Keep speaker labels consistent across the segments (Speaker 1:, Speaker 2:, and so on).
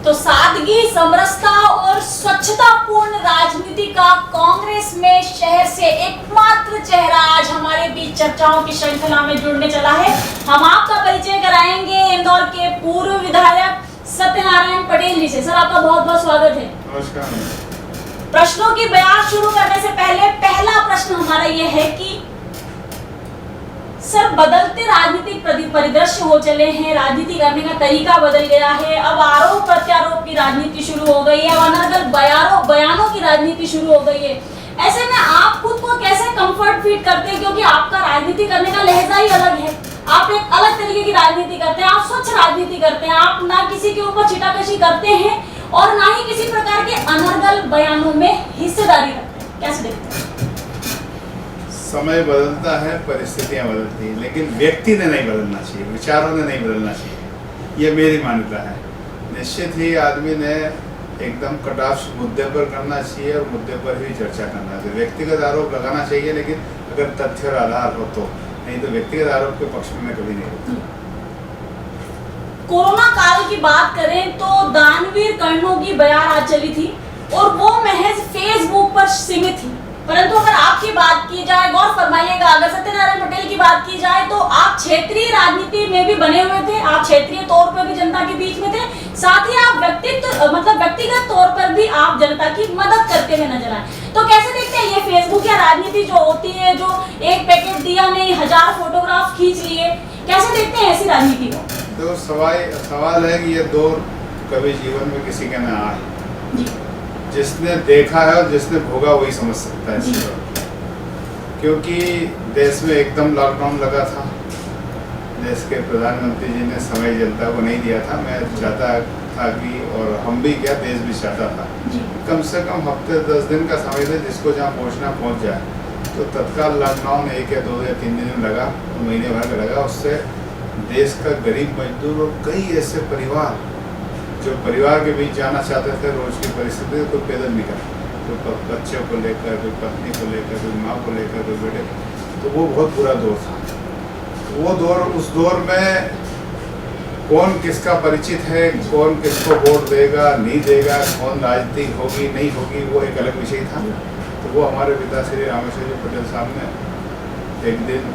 Speaker 1: तो सादगी, समरसता और स्वच्छता पूर्ण राजनीति का कांग्रेस में शहर से एकमात्र चेहरा आज हमारे बीच चर्चाओं की श्रृंखला में जुड़ने चला है। हम आपका परिचय कराएंगे इंदौर के पूर्व विधायक सत्यनारायण पटेल जी से। सर, आपका बहुत बहुत स्वागत है।
Speaker 2: नमस्कार।
Speaker 1: प्रश्नों की बयान शुरू करने से पहले पहला प्रश्न हमारा यह है कि सर, बदलते राजनीतिक परिदृश्य हो चले हैं, राजनीति करने का तरीका बदल गया है, अब आरोप प्रत्यारोप की राजनीति शुरू हो गई है, अनर्गल बयानों की राजनीति शुरू हो गई है। ऐसे में आप खुद को कैसे कंफर्ट फील करते हैं, क्योंकि आपका राजनीति करने का लहजा ही अलग है, आप एक अलग तरीके की राजनीति करते हैं, आप स्वच्छ राजनीति करते हैं, आप ना किसी के ऊपर छिटाकशी करते हैं और ना ही किसी प्रकार के अनर्गल बयानों में हिस्सेदारी रखते हैं। कैसे देखते हैं?
Speaker 2: समय बदलता है, परिस्थितियां बदलती हैं, लेकिन व्यक्ति ने नहीं बदलना चाहिए, विचारों ने नहीं बदलना चाहिए, ये मेरी मान्यता है। निश्चित ही आदमी ने एकदम कटाक्ष मुद्दे पर करना चाहिए और मुद्दे पर ही चर्चा करना चाहिए। व्यक्तिगत आरोप लगाना चाहिए, लेकिन अगर तथ्य और आधार हो तो, नहीं तो व्यक्तिगत आरोप के पक्ष में मैं कभी नहीं होता।
Speaker 1: कोरोना काल की बात करें तो दानवीर कर्णों की बयान आज चली थी और वो महज फेसबुक पर सीमित थी, परंतु अगर आपकी बात की जाए, गौर फरमाइएगा, अगर सत्यनारायण पटेल की बात की जाए तो आप क्षेत्रीय राजनीति में भी बने हुए थे, आप क्षेत्रीय तौर पर भी जनता के बीच में थे, साथ ही आप व्यक्तिगत तौर पर भी आप जनता की मदद करते हुए नजर आए। तो कैसे देखते हैं ये फेसबुक या राजनीति जो होती है, जो एक पैकेट दिया नहीं 1000 फोटोग्राफ खींच लिए, कैसे देखते हैं ऐसी राजनीति को?
Speaker 2: तो सवाल है कि ये दौर कभी जीवन में किसी के न आए।
Speaker 1: जी।
Speaker 2: जिसने देखा है और जिसने भोगा वही समझ सकता है, क्योंकि देश में एकदम लॉकडाउन लगा था, देश के प्रधानमंत्री जी ने समय जनता को नहीं दिया था। मैं चाहता था कि, और हम भी क्या, देश भी चाहता था, कम से कम हफ्ते 10 दिन का समय दे, जिसको जहाँ पहुँचना पहुँच जाए। तो तत्काल लॉकडाउन 1 या 2 या 3 दिन में लगा, महीने भर लगा। उससे देश का गरीब मजदूर और कई ऐसे परिवार जो परिवार के बीच जाना चाहते थे, रोज की परिस्थिति, कोई पैदल निकल, कोई बच्चों को लेकर, कोई पत्नी को लेकर, कोई माँ को लेकर, कोई बेटे, तो वो बहुत बुरा दौर था। वो दौर, उस दौर में कौन किसका परिचित है, कौन किसको वोट देगा नहीं देगा, कौन राजनीति होगी नहीं होगी, वो एक अलग विषय था। तो वो हमारे पिता श्री रामेश्वर जी पटेल साहब ने एक दिन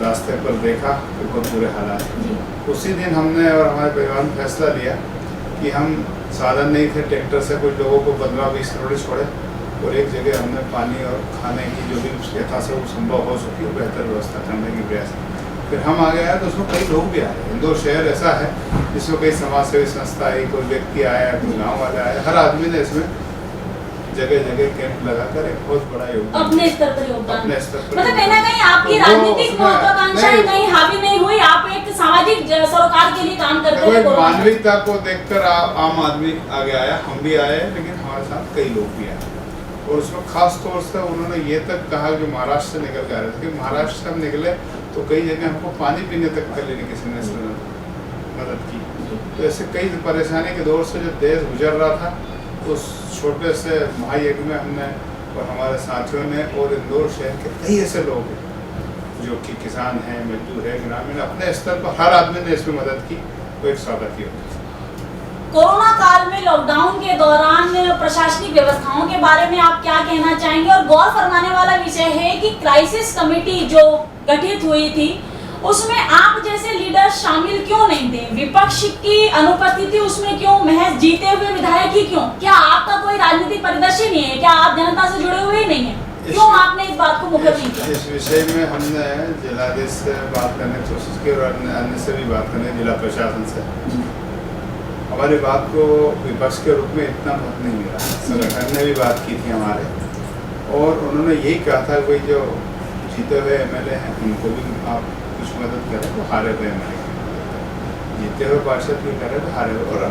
Speaker 2: रास्ते पर देखा तो बहुत बुरे हालात। उसी दिन हमने और हमारे परिवार ने फैसला लिया कि हम साधन नहीं थे, ट्रैक्टर से कुछ लोगों को 15-20 करोड़ छोड़े और एक जगह हमने पानी और खाने की जो भी यथासंभव संभव हो सकी वो बेहतर व्यवस्था करने की प्रयास। फिर हम आगे आए तो उसमें कई लोग भी आए। इंदौर शहर ऐसा है जिसमें कई समाजसेवी संस्था आई, कोई व्यक्ति आया, कोई गाँव वाले आए, हर आदमी ने इसमें जगह जगह कैंप लगाकर एक बहुत बड़ा योगदान,
Speaker 1: अपने स्तर पर योगदान,
Speaker 2: अपने स्तर पर,
Speaker 1: मतलब कहीं ना कहीं आपकी राजनीतिक महत्वाकांक्षाएं कहीं हावी नहीं हुई, आप एक सामाजिक सरोकार के लिए काम करते थे।
Speaker 2: मानविकता को देखकर आम आदमी आगे आया, हम भी आए, लेकिन हमारे साथ कई लोग भी आए। और उसमें खास तौर से उन्होंने ये तक कहा, जो महाराष्ट्र से निकल के आ रहे थे, कि महाराष्ट्र से हम निकले तो कई जगह हमको पानी पीने तक के लिए किसी ने मदद की। तो ऐसे कई परेशानी के दौर से जो देश गुजर रहा था, उस छोटे से महायज्ञ में हमने और हमारे साथियों ने और इंदौर शहर के कई ऐसे लोग हैं जो कि किसान हैं, मजदूर है, ग्रामीण, अपने स्तर पर हर आदमी ने इसमें मदद की। वो एक स्वागत ही होता है।
Speaker 1: कोरोना काल में लॉकडाउन के दौरान प्रशासनिक व्यवस्थाओं के बारे में आप क्या कहना चाहेंगे? और गौर फरमाने वाला विषय है कि क्राइसिस कमेटी जो गठित हुई थी उसमें आप जैसे लीडर शामिल क्यों नहीं थे? विपक्ष की अनुपस्थिति उसमें क्यों? महज जीते हुए विधायक ही क्यों? क्या आपका कोई राजनीतिक परिदृश्य नहीं है? क्या आप जनता से जुड़े हुए नहीं है? क्यों आपने इस बात को मुखर नहीं किया?
Speaker 2: इस विषय में हमने जिलाधीश से बात करने की कोशिश की और अन्य से भी बात करने, जिला प्रशासन से। हमारी बात को विपक्ष के रूप में इतना मत नहीं मिला। संगठन ने भी बात की थी हमारे, और उन्होंने यही कहा था कि जो जीते हुए MLA हैं उनको भी आप कुछ मदद करें, तो हारे हुए MLA जीते हुए पार्षद भी करें तो हारे हुए। और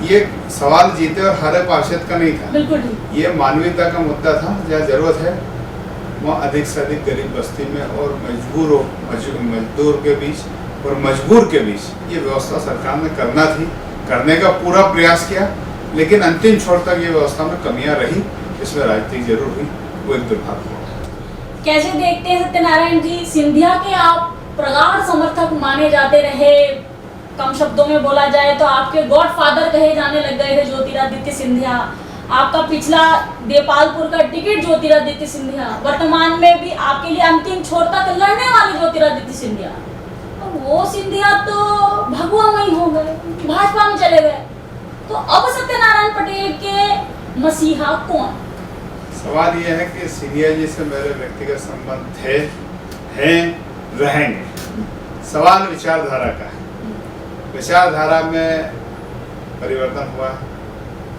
Speaker 2: ये सवाल जीते और हारे पार्षद का नहीं था,
Speaker 1: बिल्कुल
Speaker 2: ये मानवीयता का मुद्दा था। जहाँ जरूरत है वहाँ अधिक से अधिक गरीब बस्ती में और मजदूर के बीच और मजबूर के बीच ये व्यवस्था सरकार ने करना थी, करने का पूरा प्रयास किया, लेकिन अंतिम छोर तक ये व्यवस्था में कमियां रही, इसमें राजनीति जरूर हुई, वो एक दुर्भाग्य हुआ।
Speaker 1: कैसे देखते हैं सत्यनारायण जी, सिंधिया के आप प्रगाढ़ समर्थक माने जाते रहे, कम शब्दों में बोला जाए तो आपके गॉडफादर कहे जाने लग गए थे ज्योतिरादित्य सिंधिया। आपका पिछला देपालपुर का टिकट ज्योतिरादित्य सिंधिया, वर्तमान में भी आपके लिए अंतिम छोर तक लड़ने वाले ज्योतिरादित्य सिंधिया। और वो सिंधिया तो भगवा में ही हो गए, भाजपा में चले गए। तो अब सत्यनारायण पटेल के मसीहा कौन?
Speaker 2: सवाल यह है कि सिंधिया जी से मेरे व्यक्तिगत संबंध थे, हैं, रहेंगे। सवाल विचारधारा का है। विचारधारा में परिवर्तन हुआ।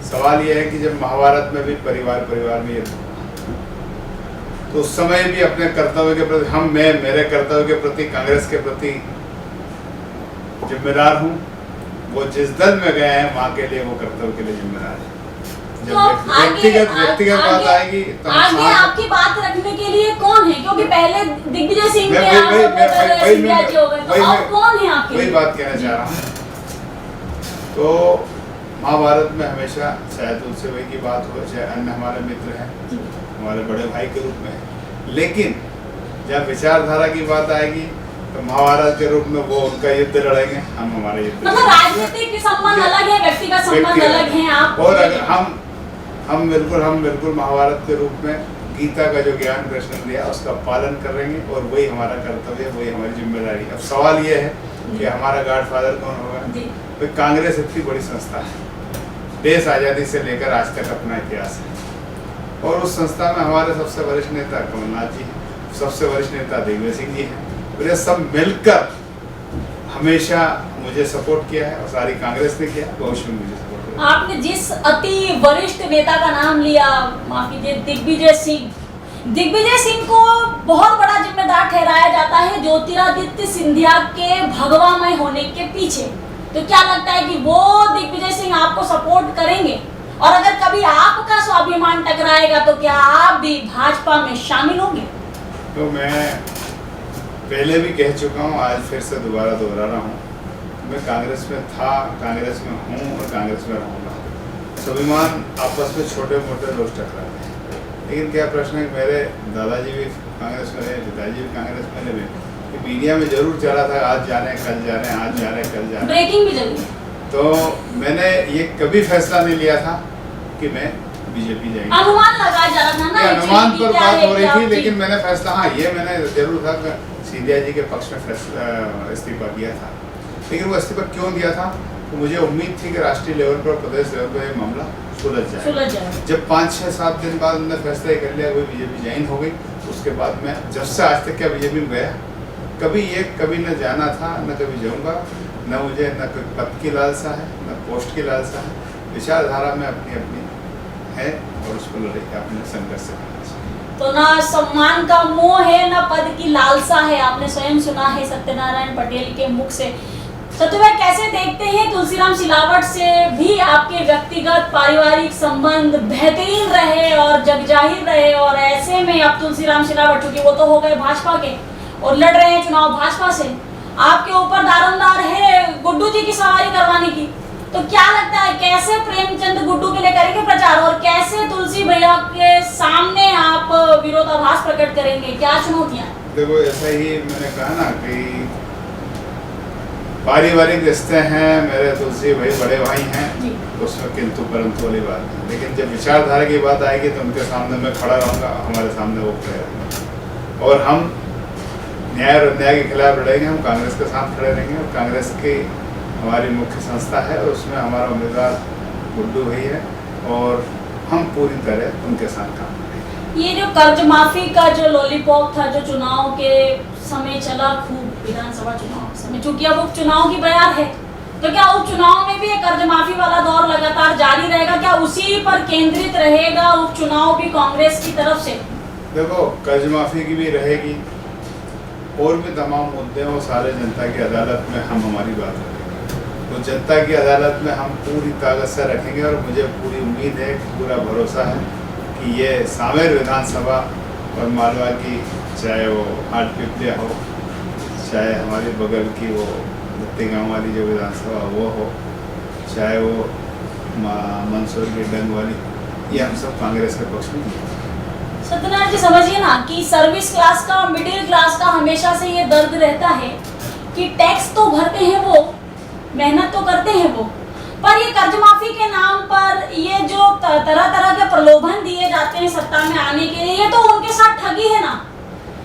Speaker 2: सवाल यह है कि जब महाभारत में भी परिवार में युद्ध हुआ, तो उस समय भी अपने कर्तव्य के प्रति मेरे कर्तव्य के प्रति, कांग्रेस के प्रति जिम्मेदार हूँ। वो जिस दल में गए हैं वहाँ के लिए, वो कर्तव्य के लिए जिम्मेदार है। जब व्यक्तिगत बात आएगी तो
Speaker 1: आगे आपकी बात रखने के लिए कौन है? क्योंकि पहले दिग्विजय सिंह के अब कौन है आपके?
Speaker 2: वही बात कहना चाह रहा हूँ। तो महाभारत में हमेशा चाहे तुलसी भाई की बात हो, चाहे अन्य हमारे मित्र हैं, हमारे बड़े भाई के रूप में, लेकिन जब विचारधारा की बात आएगी तो महाभारत के रूप में वो उनका युद्ध लड़ेंगे, हम हमारे युद्ध।
Speaker 1: मतलब राजनीतिक संबंध अलग है, व्यक्तिगत संबंध अलग है। आप
Speaker 2: और हम बिल्कुल महाभारत के रूप में गीता का जो ज्ञान कृष्ण ने दिया उसका पालन करेंगे, और वही हमारा कर्तव्य, वही हमारी जिम्मेदारी। अब सवाल ये है कि हमारा गॉडफादर कौन होगा? तो कांग्रेस इतनी बड़ी संस्था है, देश आज़ादी से लेकर आज तक अपना इतिहास है, और उस संस्था में हमारे सबसे वरिष्ठ नेता कमलनाथ जी हैं, सबसे वरिष्ठ नेता दिग्विजय सिंह जी हैं। और ये सब मिलकर हमेशा मुझे सपोर्ट किया है, और सारी कांग्रेस ने किया, भविष्य में मुझे सपोर्ट किया।
Speaker 1: आपने जिस अति वरिष्ठ नेता का नाम लिया, माफ कीजिए, दिग्विजय सिंह को बहुत बड़ा जिम्मेदार ठहराया जाता है ज्योतिरादित्य सिंधिया के भगवामय होने के पीछे। तो क्या लगता है कि वो दिग्विजय सिंह आपको सपोर्ट करेंगे? और अगर कभी आपका स्वाभिमान टकराएगा तो क्या आप भी भाजपा में शामिल होंगे?
Speaker 2: तो मैं पहले भी कह चुका हूँ, आज फिर से दोबारा दोहरा रहा हूँ, मैं कांग्रेस में था, कांग्रेस में हूँ और कांग्रेस में रहूँगा। स्वाभिमान आपस में छोटे मोटे लोग टकराते हैं, लेकिन क्या प्रश्न है, मेरे दादाजी भी कांग्रेस में रहे, पिताजी भी कांग्रेस में रहे, मीडिया में जरूर चला था, आज जा रहे हैं, कल जा रहे हैं, आज जा रहे हैं, कल जा रहे हैं,
Speaker 1: ब्रेकिंग भी जरूर।
Speaker 2: तो मैंने ये कभी फैसला नहीं लिया था कि मैं बीजेपी जाएंगे।
Speaker 1: अनुमान लगाया जा रहा था ना,
Speaker 2: अनुमान पर बात हो रही थी, लेकिन मैंने फैसला, हाँ ये मैंने जरूर था, सिंधिया जी के पक्ष में इस्तीफा किया था। लेकिन वो इस्तीफा क्यों दिया था? तो मुझे उम्मीद थी कि राष्ट्रीय लेवल पर, प्रदेश लेवल पर ये मामला सुलझ जाए। जब 5-6-7 दिन बाद उन्होंने फैसला कर लिया, वो बीजेपी ज्वाइन हो गई, उसके बाद मैं जब से आज तक क्या बीजेपी में गया, कभी न जाना था, न कभी जाऊंगा, न मुझे न कोई पद की लालसा है, न पोस्ट की लालसा है। विचारधारा में अपनी है, और उस पर लड़ाई अपने संघर्ष से करना चाहिए।
Speaker 1: तो ना सम्मान का मोह है, ना पद की लालसा है, आपने स्वयं सुना है सत्यनारायण पटेल के मुख से। सत्य भाई, कैसे देखते हैं तुलसीराम सिलावट से भी आपके व्यक्तिगत पारिवारिक संबंध बेहतरीन रहे और जगजाहिर रहे, और ऐसे में अब तुलसीराम सिलावट, क्योंकि वो तो हो गए भाजपा के और लड़ रहे हैं चुनाव भाजपा से, आपके ऊपर दारोमदार है गुड्डू जी की सवारी करवाने की, तो क्या लगता है कैसे प्रेमचंद गुड्डू के लिए करेंगे प्रचार, और कैसे तुलसी भैया के सामने आप विरोधाभास प्रकट करेंगे? क्या चुनौतियां?
Speaker 2: देखो, ऐसा ही मैंने कहा ना कि पारिवारिक रिश्ते हैं, मेरे तुलसी भाई बड़े भाई हैं, उसमें किंतु परंतु वाली बात है। लेकिन जब विचारधारा की बात आएगी तो उनके सामने मैं खड़ा रहूँगा, हमारे सामने वो खड़े रहेंगे, और हम न्याय और अन्याय के खिलाफ लड़ेंगे। हम कांग्रेस के साथ खड़े रहेंगे, और कांग्रेस की हमारी मुख्य संस्था है, और उसमें हमारा उम्मीदवार गुड्डू भाई है, और हम पूरी तरह उनके साथ काम करेंगे।
Speaker 1: ये जो कर्ज माफी का जो लॉलीपॉप था, जो चुनाव के समय चला खूब, विधानसभा चुनाव के समय, चूंकि अब उपचुनाव की बयार है, तो क्या उपचुनाव में भी ये कर्ज माफी वाला दौर लगातार जारी रहेगा? क्या उसी पर केंद्रित रहेगा उपचुनाव भी कांग्रेस की तरफ से?
Speaker 2: देखो, कर्ज माफी की भी रहेगी, और भी तमाम मुद्दे और सारे जनता की अदालत में हम हमारी बात रखेंगे। तो जनता की अदालत में हम पूरी ताकत से रखेंगे, और मुझे पूरी उम्मीद है, पूरा भरोसा है कि ये सामेर विधानसभा और मालवा की, चाहे वो हाटपिपलिया हो, चाहे हमारी बगल की वो भट्टी गाँव वाली जो विधानसभा वो हो, चाहे वो मंदसौर की डंग वाली, ये हम सब कांग्रेस के पक्ष में।
Speaker 1: सत्यनारायण जी, समझिए ना कि सर्विस क्लास का, मिडिल क्लास का हमेशा से ये दर्द रहता है कि टैक्स तो भरते हैं वो, करते हैं वो, पर ये कर्ज माफी के नाम पर ये जो तरह तरह के प्रलोभन दिए जाते हैं सत्ता में आने के लिए, ये तो उनके साथ ठगी है ना।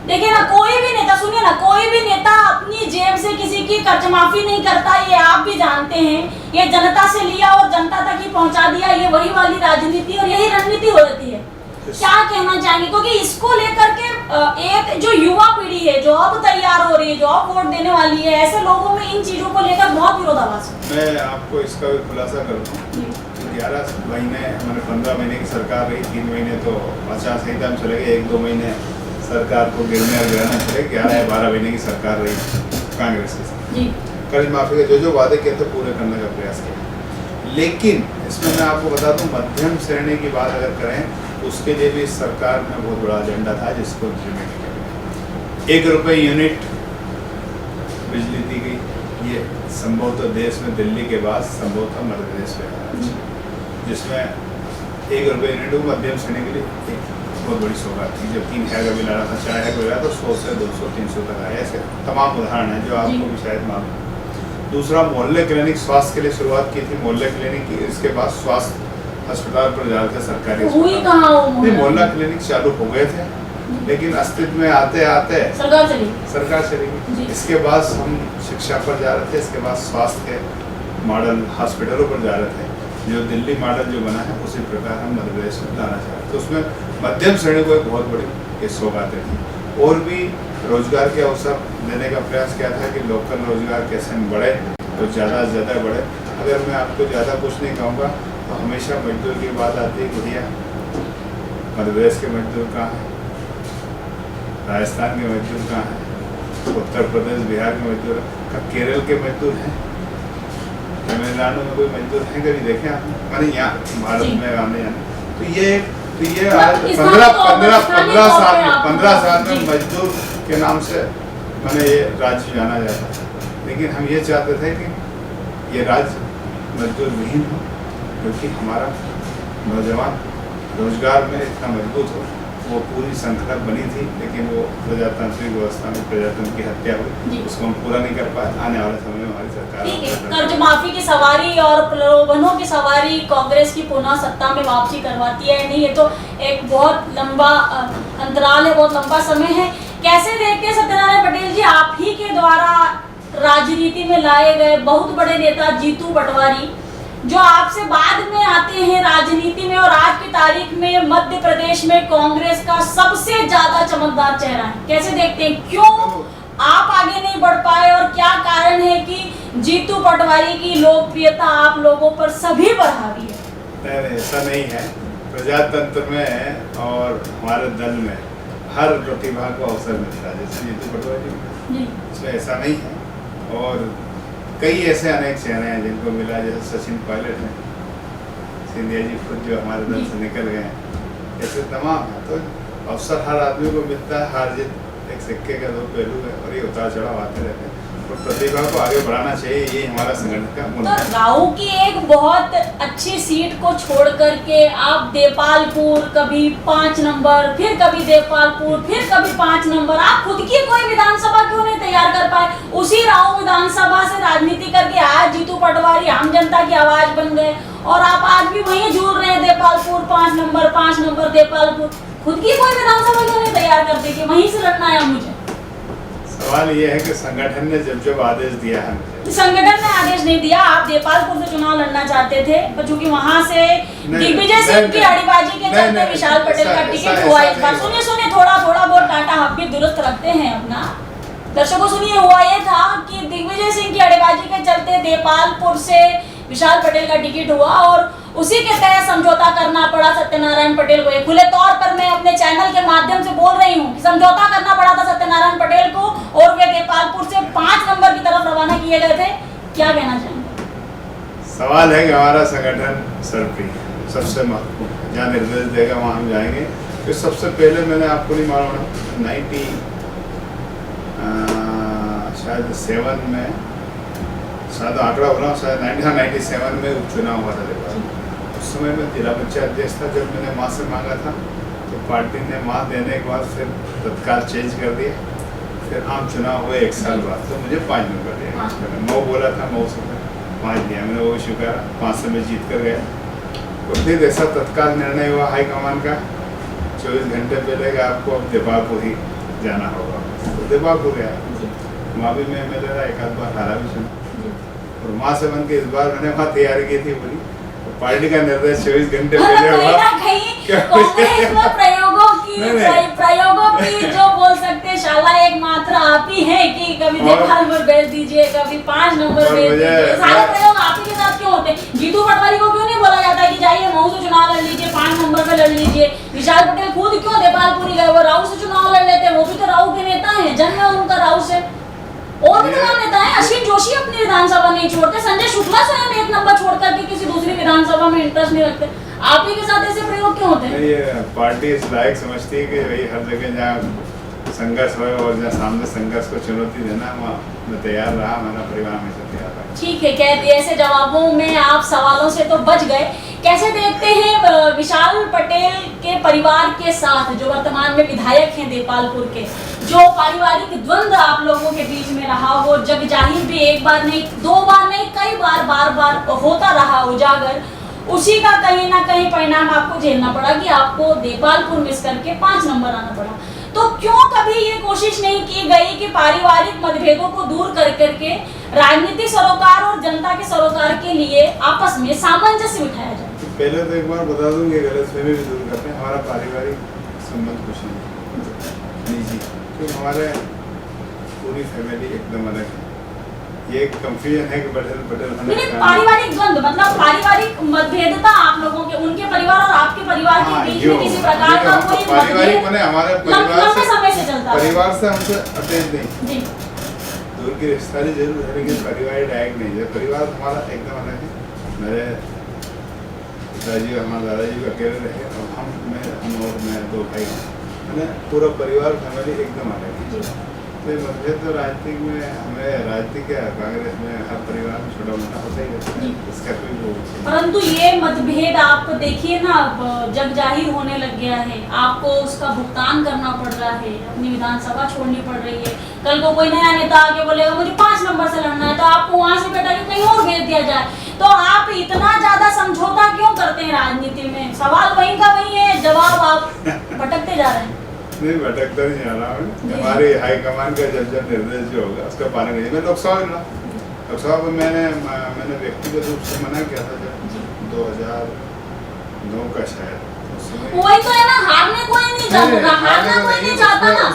Speaker 1: देखिए ना, कोई भी नेता, सुनिए ना, कोई भी नेता अपनी जेब से किसी की कर्ज माफी नहीं करता, ये आप भी जानते हैं। ये जनता से लिया और जनता तक ही पहुंचा दिया, ये वही वाली राजनीति और यही रणनीति हो जाती है। क्या कहना चाहेंगे, क्योंकि इसको लेकर के एक जो युवा पीढ़ी है जो अब तैयार हो रही है, जो अब वोट देने वाली है, ऐसे लोगों में इन चीजों को लेकर बहुत विरोधाभास है।
Speaker 2: मैं आपको इसका भी खुलासा करता हूँ। 11 महीने मैंने 15 महीने की सरकार रही, 3 महीने तो अच्छा सही टाइम चले गए, 1-2 महीने सरकार को गिरने और गिराना चले, 11 या 12 महीने की सरकार रही कांग्रेस की। कर्ज माफी के जो वादे किए थे पूरे करने का प्रयास किया, लेकिन इसमें मैं आपको बता दूं, मध्यम श्रेणी की बात अगर करें तो उसके लिए भी सरकार में बहुत बड़ा एजेंडा था जिसको इम्प्लीमेंट किया गया। 1 रुपये यूनिट बिजली दी गई। ये संभवतः देश में दिल्ली के बाद संभवतः मध्य प्रदेश में है, जिसमें 1 रुपये यूनिट को मध्यम श्रेणी के लिए एक बहुत बड़ी सौगात थी। जब 3 का बिल आ रहा था, 4 का बिल आ रहा था, 100 से 200 300 तक आया। ऐसे तमाम उदाहरण हैं जो आपको भी शायद मालूम। दूसरा, मोहल्ले क्लिनिक स्वास्थ्य के लिए शुरुआत की थी, मोहल्ले क्लिनिक की। इसके बाद स्वास्थ्य अस्पताल पर जा रहे थे सरकारी, मोहल्ला क्लिनिक चालू हो गए थे, लेकिन अस्तित्व में आते आते सरकार चली गई। इसके बाद हम शिक्षा पर जा रहे थे, इसके बाद स्वास्थ्य के मॉडल हॉस्पिटलों पर जा रहे थे। जो दिल्ली मॉडल जो बना है उसी प्रकार हम मध्य प्रदेश में लाना चाह रहे थे। तो उसमें मध्यम श्रेणी को एक बहुत बड़ी सौगातें थी। और भी रोजगार के अवसर देने का प्रयास किया था कि लोकल रोजगार कैसे बढ़े तो ज़्यादा से ज़्यादा बढ़े। अगर मैं आपको ज़्यादा कुछ नहीं कहूँगा तो हमेशा मजदूर की बात आती है कि भैया मध्य प्रदेश के मजदूर कहाँ हैं, राजस्थान के मजदूर कहाँ हैं, उत्तर प्रदेश बिहार के मजदूर, केरल के मजदूर हैं, तमिलनाडु में कोई मजदूर हैं कभी देखे आपने? मैंने यहाँ भारत में आने जाने तो ये 15 साल में मजदूर के नाम से मैंने ये राज्य जाना जाता था। लेकिन हम ये चाहते थे कि ये राज्य मजदूर विहीन हो, क्योंकि हमारा नौजवान रोजगार में इतना मजबूत हो। वो पूरी श्रृंखला बनी थी, लेकिन वो प्रजातांत्रिक व्यवस्था में प्रजातंत्र की हत्या हुई, उसको हम पूरा नहीं कर पाए। आने वाले समय में हमारी सरकार
Speaker 1: कर्ज माफी की सवारी और प्रलोभनों की सवारी कांग्रेस की पुनः सत्ता में वापसी करवाती है नहीं, ये तो एक बहुत लंबा अंतराल है, बहुत लंबा समय है। कैसे देखते हैं सत्यनारायण पटेल जी, आप ही के द्वारा राजनीति में लाए गए बहुत बड़े नेता जीतू पटवारी, जो आपसे बाद में आते हैं राजनीति में और आज की तारीख में मध्य प्रदेश में कांग्रेस का सबसे ज्यादा चमकदार चेहरा है, कैसे देखते हैं, क्यों आप आगे नहीं बढ़ पाए और क्या कारण है कि जीतू पटवारी की लोकप्रियता आप लोगों पर सभी पर हावी है?
Speaker 2: नहीं, ऐसा नहीं है। प्रजातंत्र में और हमारे दल में हर प्रतिभा को अवसर मिलता है, जैसे जीतू पटवारी, इसमें ऐसा नहीं है। और कई ऐसे अनेक चेहरे हैं जिनको मिला, जैसे सचिन पायलट हैं, सिंधिया जी खुद जो हमारे दल से निकल गए हैं, ऐसे तमाम है। तो अवसर हर आदमी को मिलता है, हार जीत एक सिक्के का 2 पहलू है और ये उतार चढ़ाव आते रहते हैं। और प्रतिभा को आगे बढ़ाना चाहिए, ये हमारा संगठन का मुद्दा है।
Speaker 1: गाँव की एक बहुत अच्छी सीट को छोड़ करके आप देपालपुर, कभी 5 नंबर, फिर कभी देपालपुर, फिर कभी 5 नंबर, आप खुद की कोई विधानसभा क्यों नहीं तैयार कर पाए? उसी राव विधानसभा से राजनीति करके आज जीतू पटवारी आम जनता की आवाज बन गए और आप आज भी वहीं जुड़ रहे हैं, देपालपुर 5 नंबर देपालपुर। खुद की कोई विधानसभा क्यों नहीं तैयार करते कि वहीं से लड़ना है मुझे?
Speaker 2: सवाल ये है कि संगठन ने जब आदेश दिया है,
Speaker 1: संगठन ने आदेश नहीं दिया, आप देपालपुर से चुनाव लड़ना चाहते थे, पर चूंकि वहां से दिग्विजय सिंह की अड़ीबाजी के चलते विशाल पटेल का टिकट हुआ इस बार। सुनिए थोड़ा बहुत टाटा हम भी दुरुस्त रखते हैं अपना। दर्शकों सुनिए, हुआ ये था कि दिग्विजय सिंह की अड़ीबाजी के चलते देपालपुर से विशाल पटेल का टिकट हुआ और उसी के तहत समझौता करना पड़ा सत्यनारायण पटेल को। खुले तौर पर मैं अपने चैनल के माध्यम से बोल रही हूँ कि समझौता करना पड़ा था सत्यनारायण पटेल को और वे देपालपुर से 5 नंबर की तरफ रवाना किए गए थे। क्या कहना चाहेंगे?
Speaker 2: सवाल है कि हमारा संगठन सर्वप्रिय है, सबसे महत्वपूर्ण, जहाँ निर्देश देगा वहाँ हम जाएंगे। फिर सबसे पहले मैंने आपको नहीं मालूम 97 में शायद आंकड़ा हो रहा हूँ, शायद 97 में उपचुनाव हुआ था देपाल। उस समय मैं जिला पंचायत अध्यक्ष था। जब मैंने माँ से मांगा था तो पार्टी ने माँ देने के बाद फिर तत्काल चेंज कर दिया। फिर आम चुनाव हुए 1 साल बाद, तो मुझे 5 नंबर दिया। मऊ बोला था, मऊ से 5 दिया मैंने, वो स्वीकारा, 5 से मैं जीत कर गया। और फिर ऐसा तत्काल निर्णय हुआ हाईकमान का 24 घंटे पहले कि आपको अब दीपापुर ही जाना होगा। तो दीपापुर गया, वहाँ भी मैं MLA रहा, एक आध बार हारा भी सुना। और वहाँ से बन के इस बार मैंने वहाँ तैयारी की थी पूरी। पार्टी का निर्णय 24 घंटे पहले हुआ।
Speaker 1: कांग्रेस में प्रयोगों की जो बोल सकते हैं शाला एकमात्र आप ही है कि कभी देखभाल में भेज दीजिए, कभी 5 नंबर भेज दीजिए, सारे प्रयोग आप ही के साथ क्यों होते हैं? जीतू पटवारी को क्यों नहीं बोला जाता कि जाइए मऊ से चुनाव लड़ लीजिए, 5 नंबर पे लड़ लीजिए? विशाल पटेल खुद क्यों देपालपुरी गए? वो राऊ से चुनाव लड़ लेते, वो भी तो राऊ के नेता है, जन्म है उनका राऊ से। और भी तमाम नेता है, अश्विन जोशी अपनी विधानसभा नहीं छोड़ते, संजय शुक्ला स्वयं 1 नंबर छोड़कर के किसी दूसरी विधानसभा में इंटरेस्ट नहीं रखते। आप ही के साथ ऐसे प्रयोग क्यों होते हैं?
Speaker 2: ये पार्टी इस लायक समझती है कि भाई हर जगह जहाँ संघर्ष हो और जहाँ सामने संघर्ष को चुनौती देना, वहाँ मैं तैयार रहा, हमारा परिवार हमेशा तैयार रहा।
Speaker 1: ठीक है, कह दिए ऐसे जवाबों में आप सवालों से तो बच गए। कैसे देखते हैं विशाल पटेल के परिवार के साथ जो वर्तमान में विधायक हैं देपालपुर के, जो पारिवारिक द्वंद्व आप लोगों के बीच में रहा, वो जग जाहिर भी 1 बार नहीं 2 बार नहीं कई बार बार होता रहा उजागर, उसी का कहीं ना कहीं परिणाम आपको झेलना पड़ा कि आपको देपालपुर मिस करके 5 नंबर आना पड़ा। तो क्यों कभी ये कोशिश नहीं की गई कि पारिवारिक मतभेदों को दूर कर करके राजनीतिक सरोकार और जनता के सरोकार के लिए आपस में सामंजस्य बिठाया जाए?
Speaker 2: पहले तो एक बार बता दूं कि गलतफहमी भी दूर करते हैं, हमारा पारिवारिक संबंध कुछ नहीं निजी, क्योंकि हमारे पूरी फैमिली एकदम अलग है। ये एक कंफ्यूजन है कि पटेल
Speaker 1: नहीं, पारिवारिक द्वंद्व मतलब पारिवारिक मतभेदता आप लोगों के, उनके परिवार और आपके परिवार के बीच में किसी प्रकार का कोई
Speaker 2: पारिवारिक बने हमारे
Speaker 1: लंबे समय से चलता है।
Speaker 2: परिवार से हमसे अटैच नहीं
Speaker 1: जी,
Speaker 2: दूर की रिश्तेदारी जरूर है, लेकिन परिवार डायरेक्ट नहीं है। परिवार हमारा एकदम अलग है। मेरे पिताजी और हमारे दादाजी भी अकेले रहे और हम और मैं 2 भाई, मैंने पूरा परिवार फैमिली एकदम अलग है। तो मतभेद तो राजनीतिक में हमें राजनीतिक कांग्रेस में हर परिवार में छोटा मोटा होता ही रहता है, इसका कोई वो।
Speaker 1: परंतु ये मतभेद आप देखिए ना, अब जग जाहिर होने लग गया है, आपको उसका भुगतान करना पड़ रहा है, अपनी विधानसभा छोड़नी पड़ रही है। कल को कोई नया नेता आके बोलेगा मुझे 5 नंबर से लड़ना है, तो आपको वहां से बेटा कहीं और भेज दिया जाए। तो आप इतना ज्यादा समझौता क्यों करते हैं राजनीति में? सवाल वही का वही है, जवाब आप भटकते जा रहे हैं।
Speaker 2: नहीं भटकता नहीं जा रहा हूँ, हमारे हाईकमान का जब निर्देश जो होगा उसका पालन करिए। मैं लोकसभा लड़ा, लोकसभा में मैंने व्यक्तिगत रूप से मना किया था जब 2009 का शायद,
Speaker 1: वही तो है ना, हारने कोई नहीं चाहता, हारना कोई नहीं चाहता ना।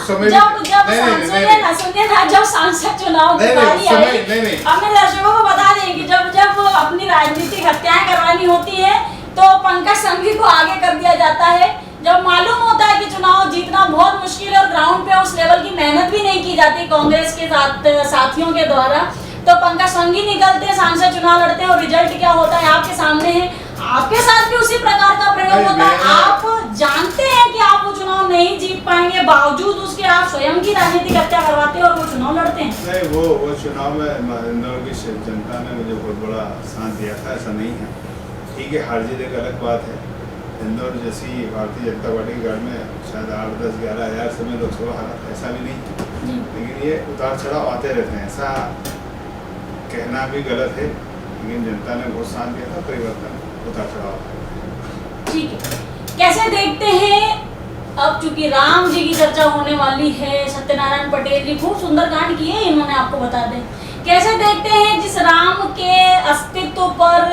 Speaker 1: जब सांसद चुनाव की बारी आई, अपने दर्शकों को बता दें कि जब अपनी राजनीतिक हत्याएं करवानी होती है तो पंकज संघवी को आगे कर दिया जाता है। जब मालूम होता है कि चुनाव जीतना बहुत मुश्किल है और ग्राउंड पे उस लेवल की मेहनत भी नहीं की जाती कांग्रेस के साथियों के द्वारा, तो पंकज संघवी निकलते हैं, सांसद चुनाव लड़ते हैं और रिजल्ट क्या होता है आपके सामने है। आपके साथ भी उसी प्रकार का प्रयोग होता है। आप जानते हैं कि आप वो चुनाव नहीं जीत पाएंगे, बावजूद उसके आप स्वयं की राजनीतिक हत्या करवाते हैं और वो चुनाव लड़ते हैं।
Speaker 2: नहीं, वो चुनाव में इंदौर की जनता ने मुझे बहुत बड़ा साथ दिया था, ऐसा नहीं है। ठीक है, हार जीत एक अलग बात है। इंदौर जैसी भारतीय जनता पार्टी के गढ़ में शायद 8, 10, 11 हज़ार से में लोकसभा हारा था, ऐसा भी नहीं। लेकिन ये उतार चढ़ाव आते रहते हैं, ऐसा कहना भी गलत है। लेकिन जनता ने बहुत साथ दिया था, परिवर्तन उतार चढ़ाव।
Speaker 1: ठीक है, कैसे देखते हैं अब चूंकि राम जी की चर्चा होने वाली है, सत्यनारायण पटेल जी खूब सुंदर कांड किए इन्होंने, आपको बता दें। कैसे देखते हैं जिस राम के अस्तित्व पर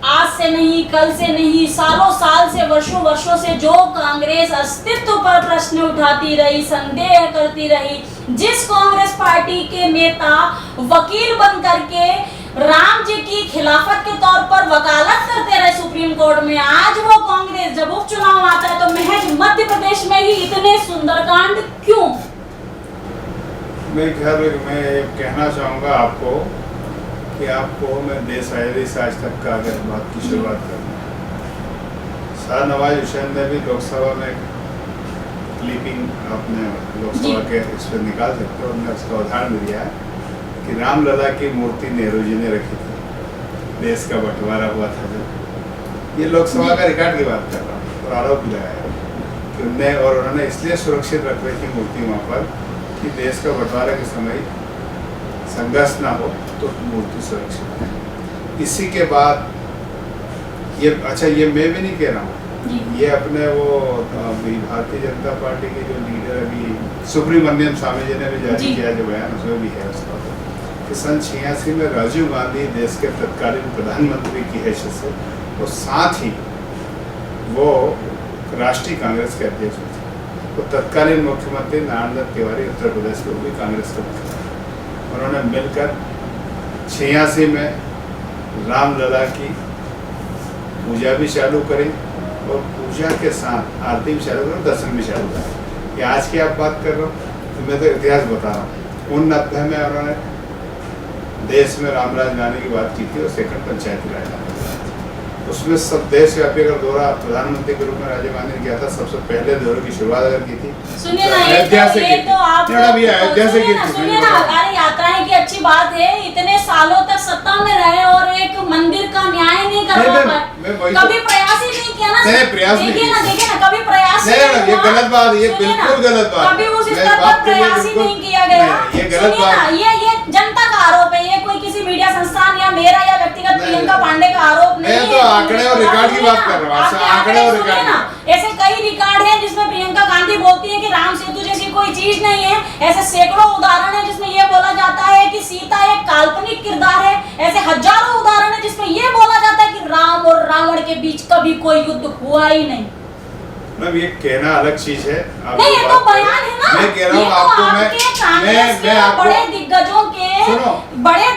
Speaker 1: आज से नहीं, कल से नहीं, सालों साल से, वर्षों वर्षों से जो कांग्रेस अस्तित्व पर प्रश्न उठाती रही, संदेह करती रही, जिस कांग्रेस पार्टी के नेता वकील बन करके राम जी की खिलाफत के तौर पर वकालत करते रहे सुप्रीम कोर्ट में, आज वो कांग्रेस जब उपचुनाव आता है तो महज मध्य प्रदेश में ही इतने सुंदरकांड क्यों?
Speaker 2: मैं कहना चाहूँगा आपको कि आपको मैं देश आजादी से आज तक का अगर बात की शुरुआत करूँ, शाह नवाज हुसैन ने भी लोकसभा में क्लिपिंग अपने लोकसभा के इस पर निकाल सकते हो, उन्होंने उसका उदाहरण दिया है कि रामलला की मूर्ति नेहरू जी ने रखी थी, देश का बंटवारा हुआ था जब। ये लोकसभा का रिकॉर्ड की बात कर रहा हूँ और आरोप भी लगाया कि उन्होंने इसलिए सुरक्षित रख रही थी मूर्ति वहाँ पर कि देश का बंटवारे के समय संघर्ष ना हो तो मूर्ति सुरक्षित है। इसी के बाद ये अच्छा, ये मैं भी नहीं कह रहा हूँ, ये अपने वो अभी भारतीय जनता पार्टी के जो लीडर अभी सुब्रमण्यम स्वामी जी ने भी जारी किया जो बयान, उसमें भी है उसका कि सन 86 में राजीव गांधी देश के तत्कालीन प्रधानमंत्री की हैसियत से और साथ ही वो राष्ट्रीय कांग्रेस के अध्यक्ष थे, तो तत्कालीन मुख्यमंत्री नारायण दत्त तिवारी उत्तर प्रदेश के, वो भी कांग्रेस के मुख्यमंत्री, उन्होंने मिलकर 86 में रामलला की पूजा भी चालू करी और पूजा के साथ आरती भी चालू करो, दर्शन भी चालू करें। कि आज की आप बात कर रहे हो, तो मैं तो इतिहास बता रहा हूँ। 89 में उन्होंने देश में रामराज लाने की बात की थी और सेकंड पंचायती राज लाने की बात थी। उसमें सब देशव्यापी अगर दौरा प्रधानमंत्री के रूप में राजीव गांधी ने किया था, सबसे पहले दौरे की शुरुआत अगर की थी अयोध्या से की थी, अयोध्या से की थी।
Speaker 1: सुनिए ना, अरे यात्राएं की अच्छी बात है, इतने सालों तक सत्ता में रहे और एक मंदिर का न्याय नहीं करवा पाए, कभी प्रयास ही नहीं किया ना। देखिए ना, कभी प्रयास
Speaker 2: नहीं, ये गलत बात, ये बिल्कुल गलत बात,
Speaker 1: कभी उस स्तर पर प्रयास ही नहीं किया गया।
Speaker 2: ये गलत बात,
Speaker 1: ये जनता का आरोप है, ये कोई किसी मीडिया संस्थान या मेरा या व्यक्तिगत प्रियंका पांडे का आरोप नहीं है।
Speaker 2: मैं तो आंकड़े और रिकॉर्ड की बात कर रहा हूँ, आंकड़े और रिकॉर्ड।
Speaker 1: ऐसे कई रिकॉर्ड हैं जिसमें प्रियंका गांधी बोलती है कि राम सेतु जैसी कोई चीज नहीं है। ऐसे सैकड़ों उदाहरण है जिसमें यह बोला जाता है कि सीता एक काल्पनिक किरदार है। ऐसे हजारों उदाहरण है जिसमें यह बोला जाता है कि राम और रावण के बीच कभी कोई युद्ध हुआ ही नहीं।
Speaker 2: मैम ये कहना अलग चीज है,
Speaker 1: नहीं ये तो बयान है ना।
Speaker 2: मैं कह रहा हूँ आपको, मैं आपको
Speaker 1: बड़े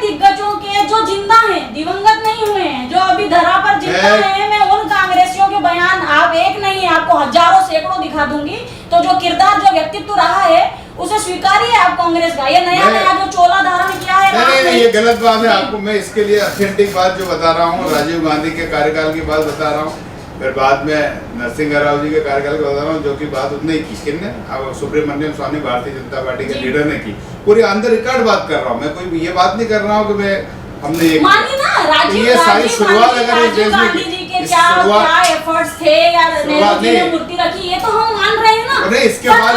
Speaker 1: दिग्गजों के जो जिंदा हैं, दिवंगत नहीं हुए हैं, जो अभी धरा पर जिंदा हैं, मैं उन कांग्रेसियों के बयान, आप एक नहीं आपको हजारों सैकड़ों दिखा दूंगी। तो जो किरदार, जो व्यक्तित्व रहा है उसे स्वीकारिए आप कांग्रेस का। ये नया जो चोला धारण किया है,
Speaker 2: नहीं, ये गलत बात है। आपको मैं इसके लिए ऑथेंटिक बात जो बता रहा हूँ, राजीव गांधी के कार्यकाल की बात बता रहा हूँ, फिर बाद में नरसिंह राव जी के कार्यकाल की बता रहा हूँ, जो कि बात उतने की किसने, अब सुब्रमण्यम स्वामी भारतीय जनता पार्टी के लीडर ने की। पूरी अंदर रिकॉर्ड बात कर रहा हूँ मैं, कोई ये बात नहीं कर रहा हूँ कि मैं हमने ये सारी शुरुआत अगर इस देश में
Speaker 1: क्या एफर्ट्स थे या नेहरू जी ने मूर्ति रखी, ये तो हम मान रहे हैं ना।
Speaker 2: नहीं, इसके
Speaker 1: बाद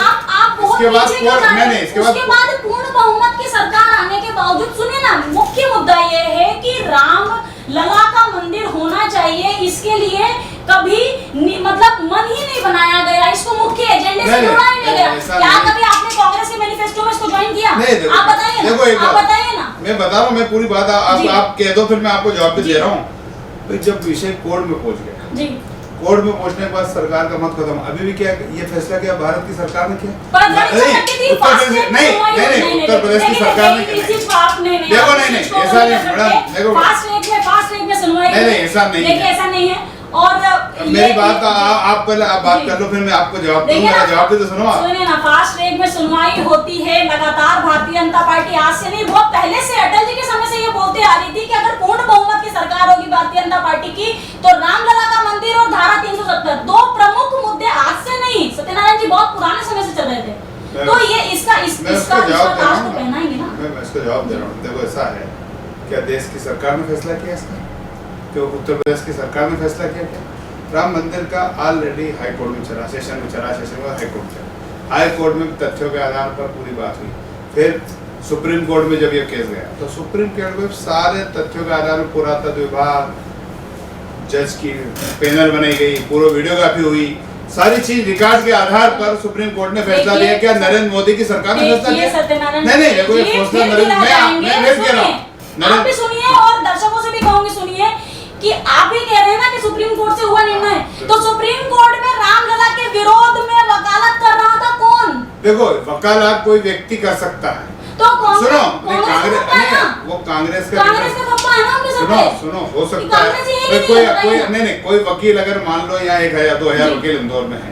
Speaker 1: पूर्ण बहुमत की सरकार आने के बावजूद, सुनिए ना, मुख्य मुद्दा ये है कि राम लला का मंदिर होना चाहिए, इसके लिए कभी मतलब मन ही नहीं बनाया गया, इसको मुख्य एजेंडे से जोड़ा ही नहीं गया। क्या कभी आपने कांग्रेस के मैनिफेस्टो में इसको ज्वाइन किया? आप बताइए ना, आप बताइए ना।
Speaker 2: मैं बता रहा हूँ, मैं पूरी बात आप कह दो, फिर मैं आपको जवाब भी दे रहा हूँ। तो जब विषय कोर्ट में पहुंच गया जी, कोर्ट में पहुंचने के बाद सरकार का मत खत्म। अभी भी क्या ये फैसला किया भारत की सरकार ने किया? नहीं, उत्तर प्रदेश की सरकार ने किया। देखो नहीं, ऐसा नहीं मैडम, देखो
Speaker 1: फास्ट ट्रैक में सुनवाई,
Speaker 2: नहीं ऐसा नहीं है,
Speaker 1: ऐसा नहीं है। और
Speaker 2: मेरी बात आप पहले आप बात कर लो, फिर मैं आपको जवाब दूंगा। जवाब भी तो सुनो आप।
Speaker 1: सुनिए ना, फास्ट ट्रैक में सुनवाई होती है लगातार। भारतीय जनता पार्टी आज से नहीं, बहुत पहले से, अटल जी के समय से ये बोलते आ रही थी कि अगर पूर्ण बहुमत की सरकार होगी भारतीय जनता पार्टी की, तो रामलला का मंदिर और धारा 370 दो प्रमुख मुद्दे आज से नहीं, सत्यनारायण जी बहुत पुराने समय से चल रहे थे। तो ये इसका
Speaker 2: जवाब
Speaker 1: कहना ही ना,
Speaker 2: मैं इसका जवाब दे रहा हूँ। देखो ऐसा है, क्या देश की सरकार ने फैसला किया इसका? क्यों उत्तर प्रदेश की सरकार ने फैसला किया? क्या राम मंदिर का ऑलरेडी हाई कोर्ट में चला, सेशन में चला, सेशन में हाई कोर्ट चला। हाई कोर्ट में तथ्यों के आधार पर पूरी बात हुई। फिर सुप्रीम कोर्ट में जब ये केस गया, तो सुप्रीम कोर्ट में सारे तथ्यों के आधार पर पुरातत्व विभाग, जज की पैनल बनाई गई, पूरा वीडियोग्राफी हुई, सारी चीज रिकॉर्ड के आधार पर सुप्रीम कोर्ट ने फैसला लिया। क्या नरेंद्र मोदी की सरकार ने फैसला लिया? नहीं, देखो ये फैसला
Speaker 1: आप भी सुनिए और दर्शकों से भी कहूंगी सुनिए कि आप ही कह रहे हैं ना कि सुप्रीम कोर्ट से हुआ निर्णय, तो सुप्रीम कोर्ट में रामलला के विरोध में वकालत कर रहा था कौन?
Speaker 2: देखो वकालत कोई व्यक्ति कर सकता है,
Speaker 1: तो
Speaker 2: सुनो वो कांग्रेस का
Speaker 1: थप्पा है ना उनके सर पे।
Speaker 2: सुनो हो सकता है कोई वकील अगर मान लो यहाँ 1000-2000 वकील इंदौर में है,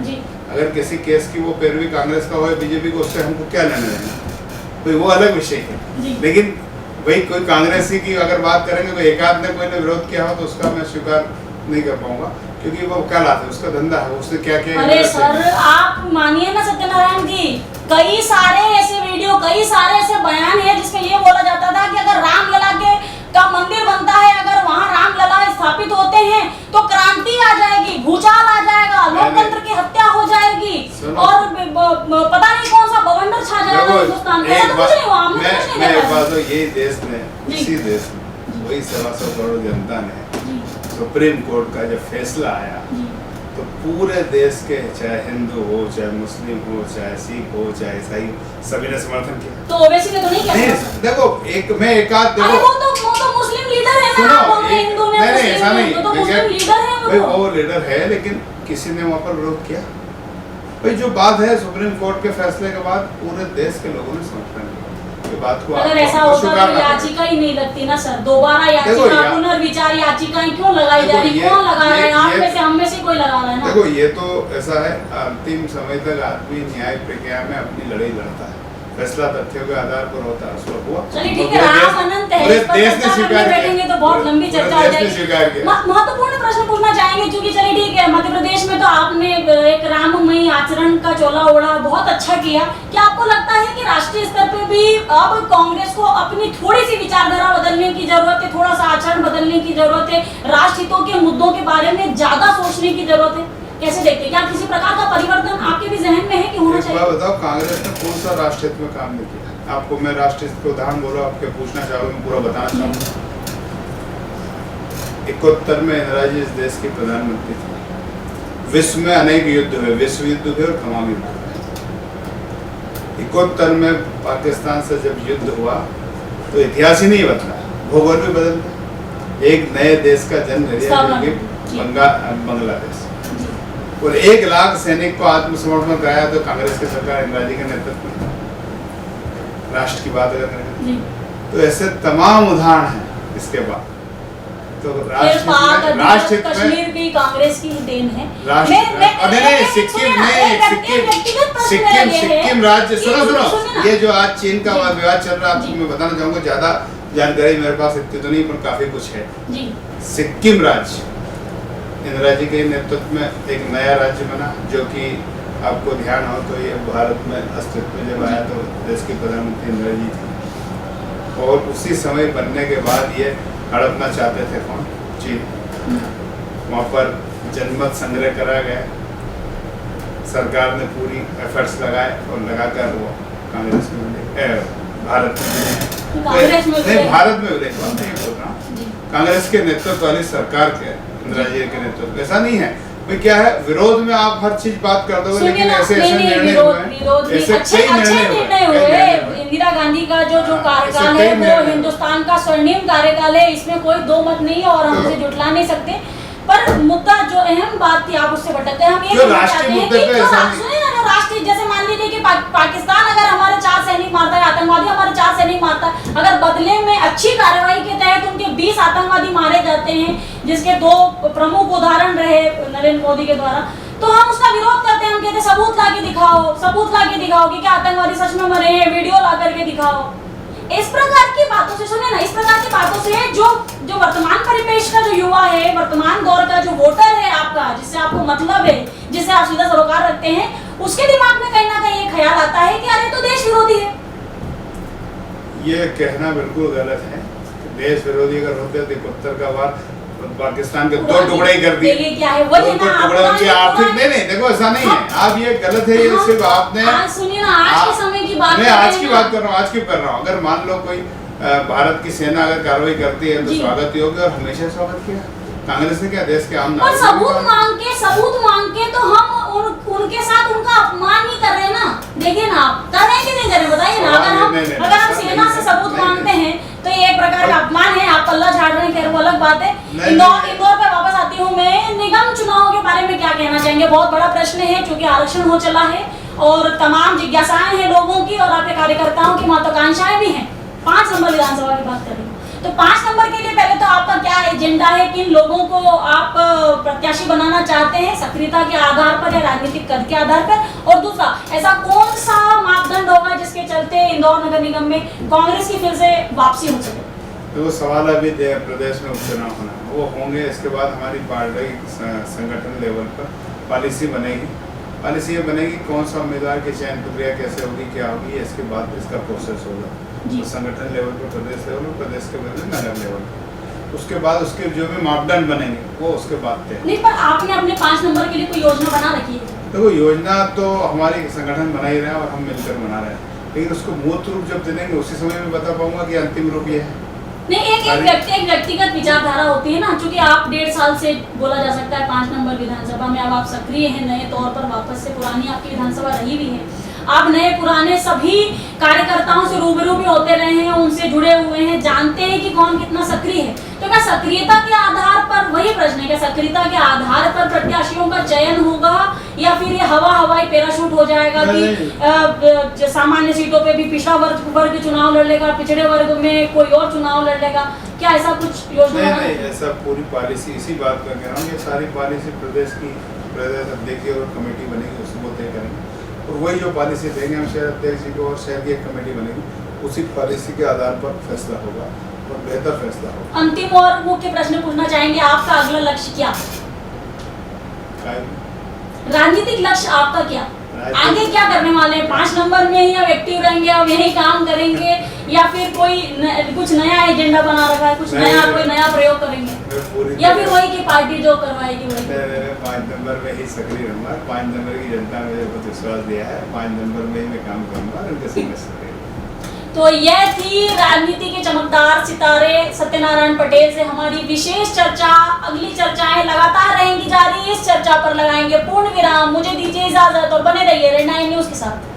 Speaker 2: अगर किसी केस की वो पैरवी कांग्रेस का हो, बीजेपी को, उससे हमको क्या लेना देना, कोई वो अलग विषय है। लेकिन वही कोई कांग्रेसी की अगर बात करेंगे तो एक आध ने कोई ने विरोध किया हो तो उसका मैं स्वीकार नहीं कर पाऊंगा, क्योंकि वो क्या लाते, उसका धंधा है, उसने क्या किया।
Speaker 1: अरे सर आप मानिए ना सत्यनारायण जी, कई सारे ऐसे वीडियो, कई सारे ऐसे बयान है जिसमें ये बोला जाता था कि अगर रामलला का मंदिर बनता है, अगर वहाँ रामलला स्थापित होते हैं तो क्रांति आ जाएगी, भूचाल आ जाएगा, लोकतंत्र की हत्या हो जाएगी और पता नहीं कौन सा बवंडर छा जाएगा हिंदुस्तान में।
Speaker 2: मैं एक बात, यही देश में, इसी देश में वही 125 करोड़ जनता ने
Speaker 1: जी
Speaker 2: सुप्रीम कोर्ट का जब फैसला आया
Speaker 1: जी
Speaker 2: तो पूरे देश के, चाहे हिंदू हो, चाहे मुस्लिम हो, चाहे सिख हो, चाहे ईसाई, सभी ने समर्थन किया।
Speaker 1: तो ओवैसी ने तो नहीं किया?
Speaker 2: नहीं, देखो एक आध
Speaker 1: अरे
Speaker 2: देखो,
Speaker 1: वो तो मुस्लिम लीडर है ना,
Speaker 2: सुनो,
Speaker 1: आप बोल रहे हैं हिंदू ने
Speaker 2: नहीं ऐसा नहीं,
Speaker 1: वो तो मुस्लिम लीडर है
Speaker 2: भाई
Speaker 1: वो।
Speaker 2: वो लीडर है, लेकिन किसी ने वहाँ पर विरोध किया? भाई जो बात है सुप्रीम कोर्ट के फैसले के बाद पूरे देश के लोगों ने समर्थन किया। ये बात को
Speaker 1: अगर
Speaker 2: आपको
Speaker 1: ऐसा होता
Speaker 2: स्वीकारना
Speaker 1: तो
Speaker 2: पड़ेगा।
Speaker 1: याचिका ही नहीं लगती ना सर, दोबारा
Speaker 2: देखो
Speaker 1: याचिका,
Speaker 2: या-
Speaker 1: पुनर्विचार याचिकाएं क्यों लगाई जा
Speaker 2: देखो
Speaker 1: रही,
Speaker 2: ये-
Speaker 1: कौन लगा रहा है?
Speaker 2: ये-
Speaker 1: आप
Speaker 2: ये-
Speaker 1: में से, हम में से कोई लगा रहा है ना।
Speaker 2: देखो ये तो ऐसा है, अंतिम समय तक आदमी न्याय प्रक्रिया में अपनी लड़ाई लड़ता है, फैसला तथ्यों के आधार पर होता है, उस पर हुआ।
Speaker 1: चलिए ठीक
Speaker 2: और
Speaker 1: है,
Speaker 2: पूरे
Speaker 1: आप अनंत है,
Speaker 2: पूरे
Speaker 1: इस पर
Speaker 2: देश ने
Speaker 1: चर्चा
Speaker 2: स्वीकार
Speaker 1: करने
Speaker 2: किया।
Speaker 1: बैठेंगे तो बहुत लंबी
Speaker 2: पूरे
Speaker 1: चर्चा हो
Speaker 2: देश ने
Speaker 1: जाएगी।
Speaker 2: स्वीकार किया।
Speaker 1: महत्वपूर्ण प्रश्न पूछना चाहेंगे, क्योंकि चलिए ठीक है, मध्य प्रदेश में तो आपने एक राममयी आचरण का चोला ओढ़ा, बहुत अच्छा किया। क्या आपको लगता है कि राष्ट्रीय स्तर पे भी अब कांग्रेस को अपनी थोड़ी सी विचारधारा बदलने की जरूरत है, थोड़ा सा आचरण बदलने की जरूरत है, राष्ट्र हितों के मुद्दों के बारे में ज्यादा सोचने की जरूरत है? कैसे देखते हैं, क्या किसी प्रकार का परिवर्तन आपके भी जहन में है कि होना
Speaker 2: एक
Speaker 1: चाहिए?
Speaker 2: बात बताओ, कांग्रेस ने कौन सा राष्ट्र हित में काम नहीं किया? आपको मैं राष्ट्र हित के उदाहरण बोला, आपके पूछना चाहूँगा, मैं पूरा बताना चाहूँगा। 71 में इंदिरा जी इस देश की प्रधानमंत्री थी। विश्व में अनेक युद्ध हुए, विश्व युद्ध हुए और तमाम युद्ध हुए। 71 में पाकिस्तान से जब युद्ध हुआ तो इतिहास ही नहीं बदला, भूगोल भी बदल गया। एक नए देश का जन्म ले लिया, जो कि बांग्लादेश, और 1 लाख सैनिक को आत्मसमर्पण कराया तो कांग्रेस की सरकार इंदिरा जी के नेतृत्व में। राष्ट्र की बात अगर करें तो ऐसे तमाम उदाहरण हैं। इसके बाद तो राष्ट्र
Speaker 1: कश्मीर भी कांग्रेस की ही देन है।
Speaker 2: सिक्किम राज्य, सुनो ये जो आज चीन का विवाद चल रहा है, आपको मैं बताना चाहूंगा, ज्यादा जानकारी मेरे पास इतनी तो नहीं, पर काफी कुछ है। सिक्किम राज्य इंदिरा जी के नेतृत्व में एक नया राज्य बना, जो कि आपको ध्यान हो तो ये भारत में अस्तित्व में जब आया तो देश की प्रधानमंत्री इंदिरा जी थी, और उसी समय बनने के बाद ये हड़पना चाहते थे कौन? चीन। वहाँ पर जनमत संग्रह करा गया, सरकार ने पूरी एफर्ट्स लगाए और लगाकर वो कांग्रेस में भारत में भारत में विलय हुआ। नहीं बोल रहा हूँ, कांग्रेस के नेतृत्व वाली सरकार के, इंदिरा जी के नेतृत्व, ऐसा नहीं है भाई। क्या है, विरोध में आप हर चीज बात कर दोगे, लेकिन ऐसे निर्णय हुए, ऐसे कई निर्णय हुए।
Speaker 1: इंदिरा गांधी का जो कार्यकाल है वो हिंदुस्तान का स्वर्णिम कार्यकाल है, इसमें कोई दो मत नहीं है और हम उसे जुटला नहीं सकते। पर मुद्दा जो अहम बात थी, आप उससे भटकते हैं। हम ये कहना चाहते हैं कि सुनिए ना, जो राष्ट्रीय, जैसे मान लीजिए कि पाकिस्तान अगर हमारे 4 सैनिक मारता है, आतंकवादी हमारे 4 सैनिक मारता है, अगर बदले में अच्छी कार्रवाई के तहत उनके 20 आतंकवादी मारे जाते हैं, जिसके 2 प्रमुख उदाहरण रहे नरेंद्र मोदी के द्वारा, तो हम उसका विरोध करते हैं। हम कहते हैं सबूत ला के दिखाओ, सबूत ला के दिखाओ कि क्या आतंकवादी सच में मरे हैं, वीडियो ला करके दिखाओ। इस प्रकार की बातों से, सुनिए ना, इस प्रकार की बातों से जो वर्तमान परिपेक्ष का जो युवा है, वर्तमान दौर का जो वोटर है आपका, जिससे आपको मतलब है, जिससे आप सीधा सरोकार रखते हैं, उसके दिमाग में कहीं ना कहीं ये ख्याल आता है कि अरे तो देश विरोधी है।
Speaker 2: ये कहना बिल्कुल गलत है। देश विरोधी अगर होते तो 71 का वार पाकिस्तान के 2 टुकड़े कर दिए,
Speaker 1: क्या है वो
Speaker 2: टुकड़े उनके आर्थिक, नहीं देखो ऐसा नहीं है, आप ये गलत है। ये सिर्फ आपने,
Speaker 1: सुनिए ना, आज के समय की बात,
Speaker 2: मैं आज की बात कर रहा हूँ, आज की कर रहा हूँ। अगर मान लो कोई भारत की सेना अगर कार्रवाई करती है तो स्वागत ही होगा, और हमेशा स्वागत किया। कांग्रेस ने क्या देश के आम
Speaker 1: नागरिक, सबूत मांग के तो हम उनके साथ उनका अपमान ही कर रहे हैं ना। देखिए ना, आप कर रहे हैं कि नहीं कर रहे, बताइए ना। अगर हम सेना से सबूत मांगते हैं तो ये एक प्रकार का अपमान है। आप पल्ला झाड़ रहे हैं, खैर वो अलग बात है। इंदौर पे वापस आती हूँ मैं। निगम चुनाव के बारे में क्या कहना चाहेंगे? बहुत बड़ा प्रश्न है, क्योंकि आरक्षण हो चला है और तमाम जिज्ञासाएं हैं लोगों की, और आपके कार्यकर्ताओं की महत्वाकांक्षाएं भी हैं। 5 नंबर विधानसभा की बात कर रही हूँ, तो 5 नंबर के लिए पहले तो आपका क्या एजेंडा है? किन लोगों को आप प्रत्याशी बनाना चाहते हैं, सक्रियता के आधार पर या राजनीतिक कद के आधार पर? और दूसरा, ऐसा कौन सा मापदंड होगा जिसके चलते इंदौर नगर निगम में कांग्रेस की फिर से वापसी हो सके?
Speaker 2: तो वो सवाल अभी प्रदेश में उपचुनाव होना, वो होंगे। इसके बाद हमारी पार्टी संगठन लेवल पर पॉलिसी बनेगी। पॉलिसी ये बनेगी कौन सा उम्मीदवार की चयन प्रक्रिया कैसे होगी, क्या होगी, इसके बाद इसका प्रोसेस होगा। तो संगठन लेवल पर, प्रदेश लेवल पर, प्रदेश के लेवल पर, नगर लेवल पर, उसके बाद उसके जो भी मापदंड बनेंगे वो उसके बाद तय।
Speaker 1: नहीं, पर आपने अपने 5 नंबर के लिए कोई योजना बना रखी है?
Speaker 2: देखो, योजना तो हमारी संगठन बना ही रहे हैं और हम मिलकर बना रहे हैं, लेकिन उसको मूर्त रूप जब देंगे उसी समय में बता पाऊंगा कि अंतिम रूप ये है।
Speaker 1: नहीं, एक व्यक्तिगत विचारधारा होती है ना, क्योंकि आप 1.5 साल से बोला जा सकता है 5 नंबर विधानसभा में, अब आप सक्रिय हैं नए तौर पर, वापस से पुरानी आपकी विधानसभा रही भी है, आप नए पुराने सभी कार्यकर्ताओं से रूबरू भी होते रहे हैं, उनसे जुड़े हुए हैं, जानते हैं कि कौन कितना सक्रिय है। तो क्या सक्रियता के आधार पर, वही प्रश्न है, क्या सक्रियता के आधार पर प्रत्याशियों का चयन होगा या फिर ये हवाई पैराशूट हो जाएगा कि सामान्य सीटों पे भी पिछड़ा वर्ग चुनाव लड़ लेगा, पिछड़े वर्ग में कोई और चुनाव लड़ लेगा, क्या ऐसा कुछ योजना?
Speaker 2: नहीं, ऐसा पूरी पॉलिसी, इसी बात पर कह रहा हूँ, ये सारी पॉलिसी प्रदेश अध्यक्ष और कमेटी बनेगी, उसको तय करेंगे, और वही जो पॉलिसी देंगे हम शहर अध्यक्ष जी को, और शहर की एक कमेटी बनेगी, उसी पॉलिसी के आधार पर फैसला होगा और बेहतर फैसला होगा।
Speaker 1: अंतिम और मुख्य प्रश्न पूछना चाहेंगे, आपका अगला लक्ष्य क्या? राजनीतिक लक्ष्य आपका क्या? आगे क्या करने वाले हैं? 5 नंबर में ही अब एक्टिव रहेंगे, अब यही काम करेंगे, या फिर कुछ नया एजेंडा बना रखा है, कोई नया प्रयोग करेंगे, या फिर वही की पार्टी जो करवाएगी वही?
Speaker 2: 5 नंबर में ही सक्रिय रहूंगा, 5 नंबर की जनता ने मुझे बहुत विश्वास दिया है, 5 नंबर में ही मैं काम करूंगा, उनके संग।
Speaker 1: तो यह थी राजनीति के चमकदार सितारे सत्यनारायण पटेल से हमारी विशेष चर्चा। अगली चर्चाएं लगातार रहेंगी जारी, इस चर्चा पर लगाएंगे पूर्ण विराम। मुझे दीजिए इजाजत और बने रहिए रेड 9 न्यूज़ के साथ।